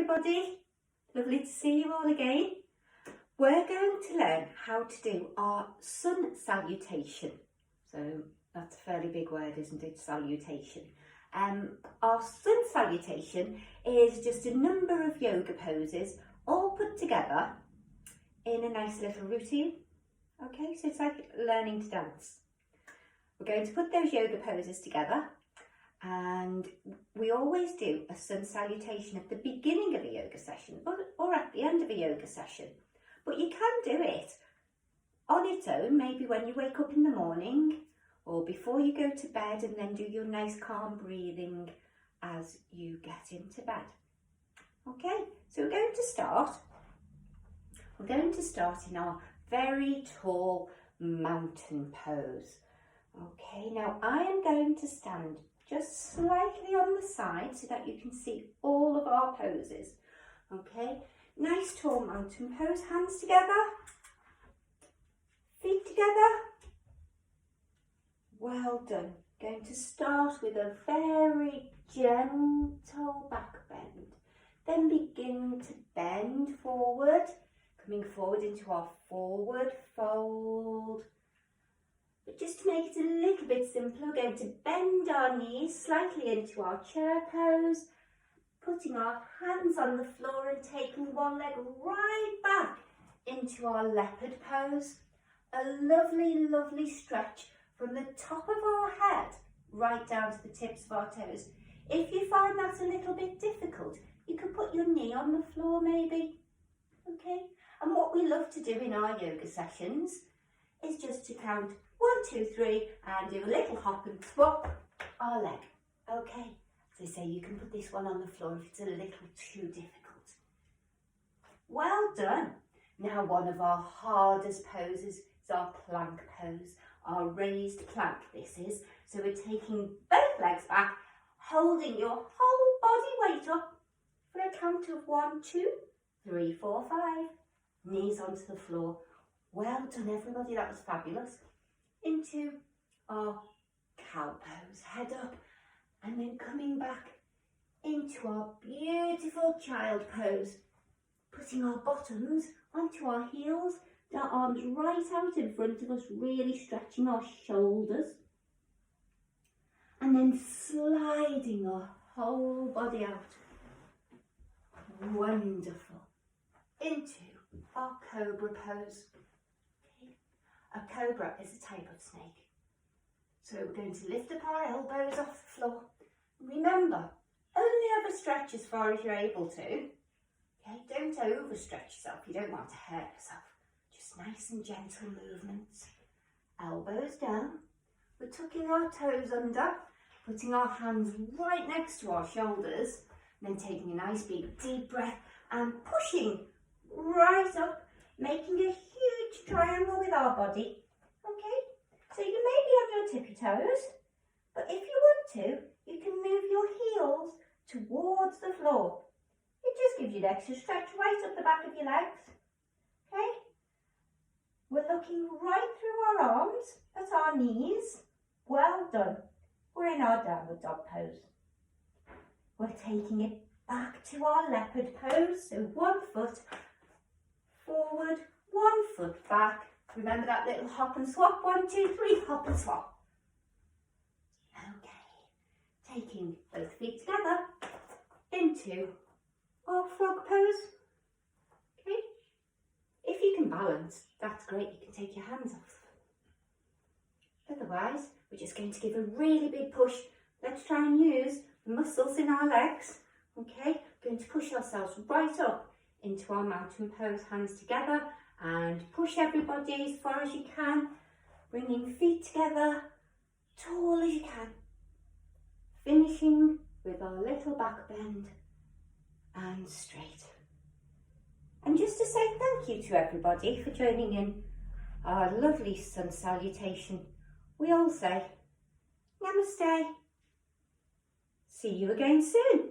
everybody. Lovely to see you all again. We're going to learn how to do our sun salutation. So that's a fairly big word, isn't it? Salutation. Our sun salutation is just a number of yoga poses all put together in a nice little routine. Okay, so it's like learning to dance. We're going to put those yoga poses together, and we always do a sun salutation at the beginning of a yoga session or at the end of a yoga session. But you can do it on its own, maybe when you wake up in the morning or before you go to bed, and then do your nice calm breathing as you get into bed. Okay, so we're going to start. We're going to start in our very tall mountain pose. Okay, now I am going to stand just slightly on the side so that you can see all of our poses. Okay, nice tall mountain pose, hands together, feet together. Well done. Going to start with a very gentle back bend, then begin to bend forward, coming forward into our forward fold. But just to make it a little bit simpler, we're going to bend our knees slightly into our chair pose, putting our hands on the floor and taking one leg right back into our leopard pose. A lovely, lovely stretch from the top of our head right down to the tips of our toes. If you find that a little bit difficult, you can put your knee on the floor maybe. Okay, and what we love to do in our yoga sessions is just to count 1, 2, 3 and do a little hop and swap our leg. Okay, so say you can put this one on the floor if it's a little too difficult. Well done. Now one of our hardest poses is our plank pose, our raised plank this is. So we're taking both legs back, holding your whole body weight up for a count of 1, 2, 3, 4, 5. Knees onto the floor. Well done everybody, that was fabulous. Into our cow pose, head up, and then coming back into our beautiful child pose, putting our bottoms onto our heels, our arms right out in front of us, really stretching our shoulders, and then sliding our whole body out. Wonderful. Into our cobra pose. A cobra is a type of snake. So we're going to lift up our elbows off the floor. Remember, only ever stretch as far as you're able to. Okay, don't overstretch yourself. You don't want to hurt yourself. Just nice and gentle movements. Elbows down. We're tucking our toes under, putting our hands right next to our shoulders, and then taking a nice big deep breath and pushing right up, making a huge triangle with our body. Okay, so you may be on your tippy toes, but if you want to, you can move your heels towards the floor. It just gives you an extra stretch right up the back of your legs. Okay, we're looking right through our arms at our knees. Well done. We're in our downward dog pose. We're taking it back to our leopard pose. So 1 foot forward, 1 foot back. Remember that little hop and swap? 1, 2, 3, hop and swap. Okay, taking both feet together into our frog pose. Okay, if you can balance, that's great. You can take your hands off. Otherwise, we're just going to give a really big push. Let's try and use the muscles in our legs. Okay, going to push ourselves right up into our mountain pose, hands together, and push everybody as far as you can, bringing feet together, tall as you can, finishing with our little back bend and straight. And just to say thank you to everybody for joining in our lovely sun salutation, we all say Namaste. See you again soon.